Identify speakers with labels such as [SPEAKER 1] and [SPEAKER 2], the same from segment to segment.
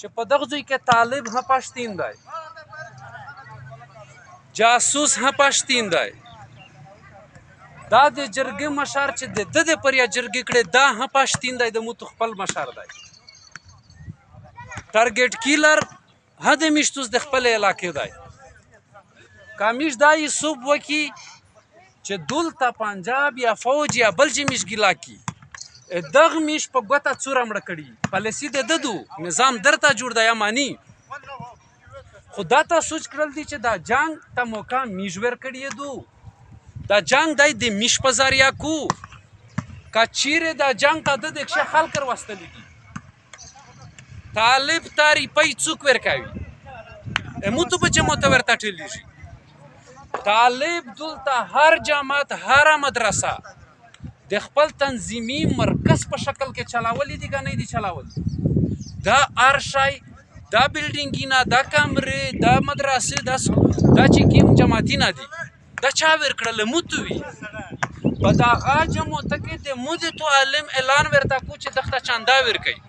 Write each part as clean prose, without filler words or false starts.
[SPEAKER 1] چې په دغه ځای کې طالب هم پښتین دی، جاسوس هم پښتین دی، دا د جرګې مشر چې د ده د پر یا جرګې کړې دا هم پښتین دی، د موتو خپل مشر دی. ټارګټ کیلر هم د میشتوس د خپل علاقې دی. که میش دا یې صوب وکي چې دلته پنجاب یا فوج یا بل چې میش ګیلا کی دغه میش په ګوته څوره مړه کړي پالیسي د ده دو نظام درته جوړ دی یا مانی خو دا ته سوچ کړل دي چې دا جنگ ته موقع میش ورکړی دو دا جنگ دی د میش په ذریعه کو که چیرې دا جنگ ته د دې خلک وروستلی دي طالب ته روپۍ څوک ورکوي موتو په جمع ته ورته ټیلیږي طالب دلته هر جامعات هر مدرسه د خپل تنظیمي مرکز په شکل کې چلاولی دي که نه دي چلاولی دا هر شی دا بلډینګونه دا کمرې دا مدرسې دا چې کوم جماعتونه دي دا چا ورکړل موتو وي په دغه جمعوته کې د مودې تو عالم اعلان ورته کو چې دغه چاندا ورکوي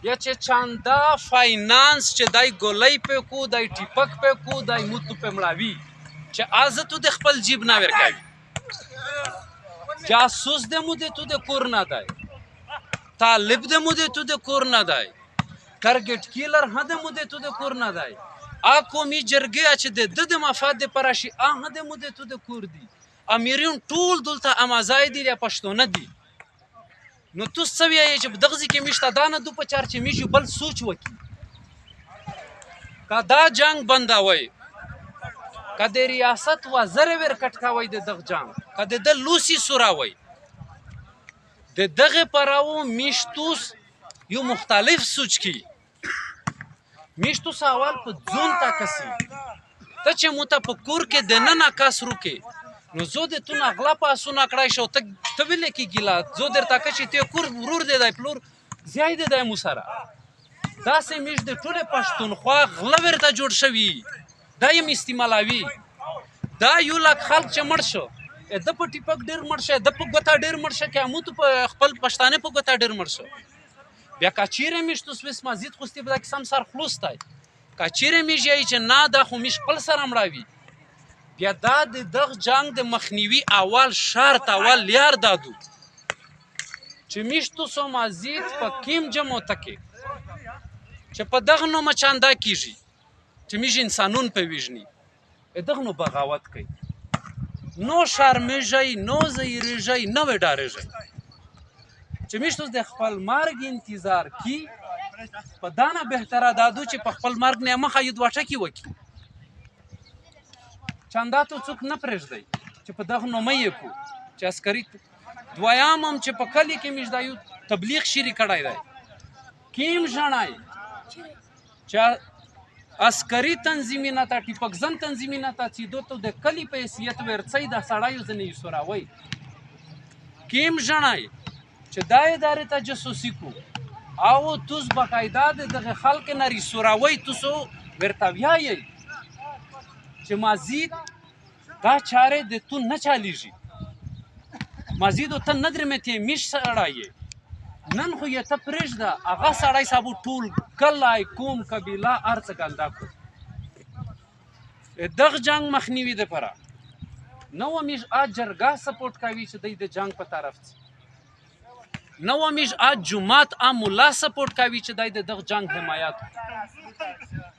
[SPEAKER 1] یا چې چاندا فاینانس چې دای ګولۍ په کو دای ټیپک په کو دای موتو په مړاوي چې ازتو د خپل جیب نه ورکوي جاسوس د مودې تو د کور نه دی طالب د مودې تو د کور نه دی ټارګټ کیلر هم د مودې تو د کور نه دی قومي جرګې چې د ده د مفاد دپاره شي هغه د مودې تو د کور دي امیرین ټول دلته امازای دي یا پښتونه دي نو تو څه وایې چې په دغه ځای کې موږ ته دا نه دو په چار چې موږ بل سوچ وکړي که دا جنګ بندوئ که د ریاست وزیر ورکټ کوئ د دغه جنګ که د ده لوسي سوراوئ د دغې پراو میشتوس یو مختلف سوچ کی میشتوس اول په ځون تا کسي ته چې موته په کور کې د ننه کس روکې نو زه د تو نه غلا پاسونه کړی شو ته ولې کې ګیله زه درته که چې ته کور ورور دی دی پلور ځای دی دی مو سره داسې میش د ټولې پښتونخوا غله ورته جوړ شوي دا یم استعمالوي دا یو لاک خلک چې مړ شو ده په ټیپک ډېر مړ شه ده په ګوته ډېر مړ شه که موتو په خپل پښتانه په ګوته ډېر مړ شو بیا که چیرې میش تو سویس مزید خوستی به دا کیسه هم سر خلوص دی که چیرې میش یایي چې نه دا خو میش خپل سره مړاوي بیا دا د دغه جنګ د مخنیوي اول شرط اول لیار دادو چې میش تو سو مزید په کیم جمعوته کې چې په دغه نومه چاندا کیږي چې میش انسانون په ویژني دغه نو بغاوت کوي نو شرمېږئ نو زیریږئ نه وډارېږئ چې میش تو د خپل مرګ انتظار کی په دا نه بهتره دادو چې په خپل مرګ نه مخه یو دوه ټکي وکړي چاندا ته څوک نه پرېږدئ چې په دغه نومه یې کو چې عسکري دویم هم چې په کلي کې میش دا یو تبلیغ شروع کړی دی کیم ژڼی چې عسکري تنظیمونه ته ټیپکزن تنظیمونه ته سیدو ته د کلي په حیثیت ورڅئ د سړیو ځینې یې سوراوئ کیم ژڼی چې دا ادارې ته جاسوسي کو او توس باقاعده د دغه خلک نه ریسوراوئ توسو ورته ویایئ چې مزید دا چارې د تو نه چلیږي مزید ته نه درمتې میش سړی یې نن خو یې ته پرېږده هغه سړی صاحب ټول کلی قوم قبیله هر څه ګنده کړو دغه جنګ مخنیوي دپاره نه و میش جرګه سپورټ کوي چې دی د جنګ په طرف ځي نه و میش جومات ملا سپورټ کوي چې دی د دغه جنګ حمایت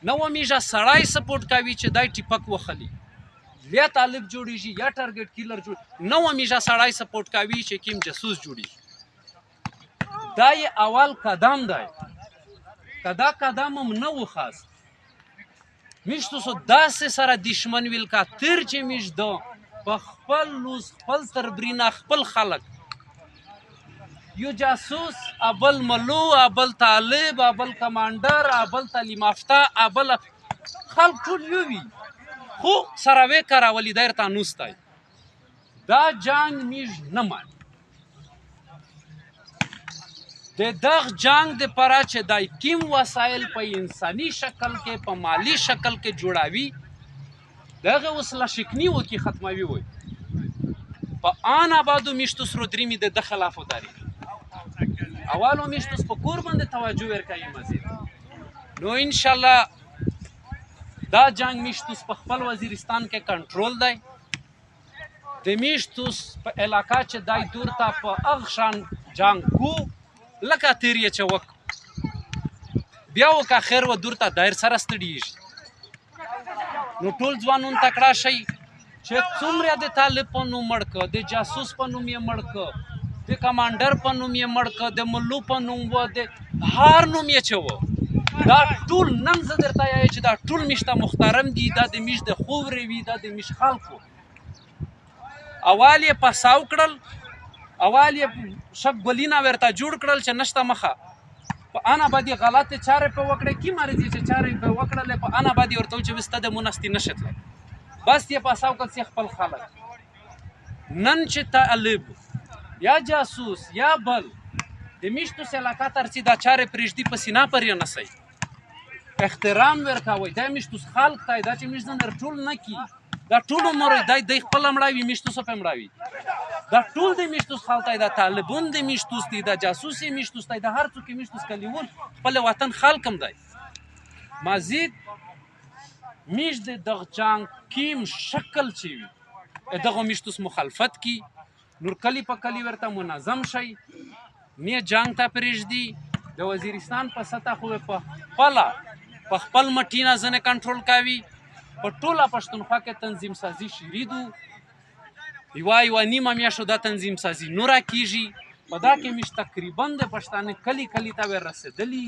[SPEAKER 1] نه و میش سړی سپورټ کوي چې دی ټیپک وخلي یا طالب جوړیږي یا ټارګټ کیلر جوړ نه و میش سړی سپورټ کوي چې کوم جاسوس جوړیږي دا یې اول قدم دی که دا قدم هم نه و خاص میش تاسو داسې سره دشمن ویل که تر چې میش دا په خپل لوز خپل تربرینه خپل خلک یو جاسوس ابل ملو ابل طالب ابل کمانډر ابل تعلیم یافته ابل خلک ټول یو وي خو سره وې کراولي دا درته نوستی دا جنګ میش نه مانی د دغه جنګ دپاره چې دا کوم وسایل په انساني شکل کې په مالی شکل کې جوړوي دغه وسله شکني وکړي ختموي وي په آن آبادو میشتو سرو درېمې د ده خلاف ودرېږي اولو میشتوس په کور باندې توجه ورکوي مزید نو انشاءالله دا جنگ میشتوس په خپل وزیرستان کې کنټرول دی د میشتوس په علاقه چې دای دور ته په هغه شان جنگ کو لکه تیریه چې وک بیا وکه خیر و دور ته دایر سره ستړیږي نو ټول ځوانون تکړه شي چې څومره د طالب په نوم مړ که د جاسوس په نوم یې مړ که د کمانډر په نوم یې مړ که د ملو په نوم و د هر نوم یې چې و دا ټول نن زه درته وایم چې دا ټول میشته محترم دي دا د میش د خورې وي دا د میش خلکو اول یې پساو کړل اول یې شک ګلینه ورته جوړ کړل چې نشته مخه په انا باندې غلطې چارې په وکړې کی مرضی چې چارې په وکړلې په انا باندې ورته چې وسته د مونستی نشتله بس یې پاساو کړ چې خپل خلک نن چې طالب یا جاسوس یا بل د میشتوس علاقه ترڅې دا چارې پرېږدي په سینا پرې نسئ احترام ورکوئ دا میشتوس خلق ته دا چې میشتون ټول نه کي دا ټول عمر دی خپل مړاوي میشتوس په مړاوي دا ټول د میشتوس خلق ته دا طالبون د میشتوس دي دا جاسوس میشتوس ته دا هر څوک میشتوس کلیون خپل وطن خلقم دی مزید میش د دغه جنگ کیم شکل چی وي دغه میشتوس مخالفت کی نور کلی په کلی ورته منظم شي نه جنگ ته پرېږدي د وزیرستان په سطح خو په خپل مټینه ځنې کنټرول کوي په ټوله پښتونخوا کې تنظیم سازي شریدو یوه نیمه میاشتو دا تنظیم سازي نوره کیږي په دا کې میش تقریبا د پښتانه کلی کلی ته ورسېدلي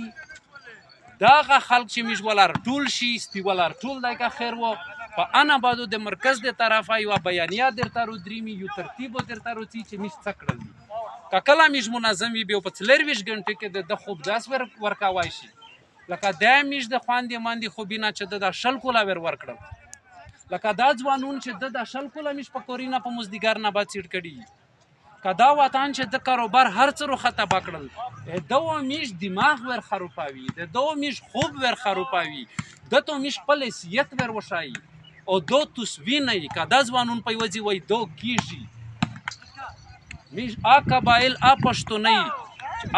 [SPEAKER 1] دغه خلک چې میش ولار ټول شي ستی ولار ټول دی که خیر و په انا بادو د مرکز د طرفه یوه بیانیه درته رودرېمي یو ترتیب درته روځي چې میش څه کړل دي که کله میش منظم وي بیا په 24 غنټې کې د خوب داس ورکوای شي لکه دا میش د خواندې ماندې خوبینه چې د 20 کوله ورکړل لکه دا ځوانون چې د 20 کوله میش په کورینه په مزدګر نه بعد سیټ کړي که دا وطن چې د کاروبار هر څه رخته پکړل دو میش دماغ ور خروپاوي د دو میش خوب ور خروپاوي د تو میش خپل حیثیت ور وشایي او دو تسوینه که دا ځوانون په وځي وای دو کیږي میش ا قبایل ا پښتوني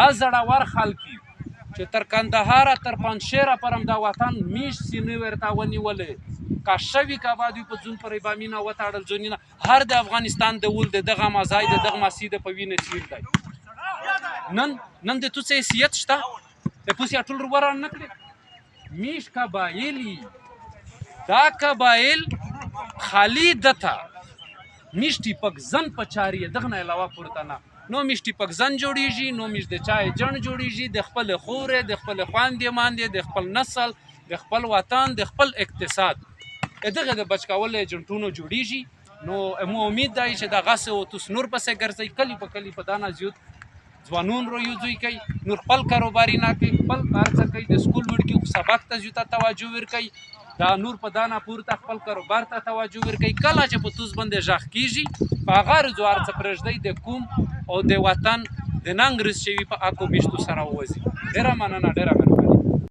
[SPEAKER 1] ا زړور خلکی چې تر کندهار تر پنځشیره پرم دا وطن میش سینې ورته ونیولې کا شوی کا بادوی په ځون پرې بامینا وتاړل ځونینا هر د افغانستان د ول دغه مزای دغه مسیده په وینې سیر دی نن د تو څه حیثیت شته د پوسیا ټول وران نکړي میش قبایلی دا قبایل خالی دتا میش ټیپک زن په چاري دغه نه علاوه پورته نه نو میش ټیپک زن جوړیږي نو میش د چای جن جوړیږي د خپل خورې د خپل خواندې ماندې د خپل نسل د خپل وطن د خپل اقتصاد دغه د بچکاول ایجنټونو جوړیږي نو مو امید دی چې دا غسه او تس نور پسې ګرځي کلی په کلی په دانا زیات ځوانون رو یوځي کوي نور خپل کاروباري نه کوي خپل ارزه کوي د سکول وړ کې سبق ته زیات توجه ور کوي دا نور په دانا پورته خپل کاروبار ته توجه ور کوي کله چې په توس باندې ژغ کیږي په غار زوار څخه پرځدي د کوم او د وطن د ننګ رس شوی په اکو میشتو سره وځي ډیره مننه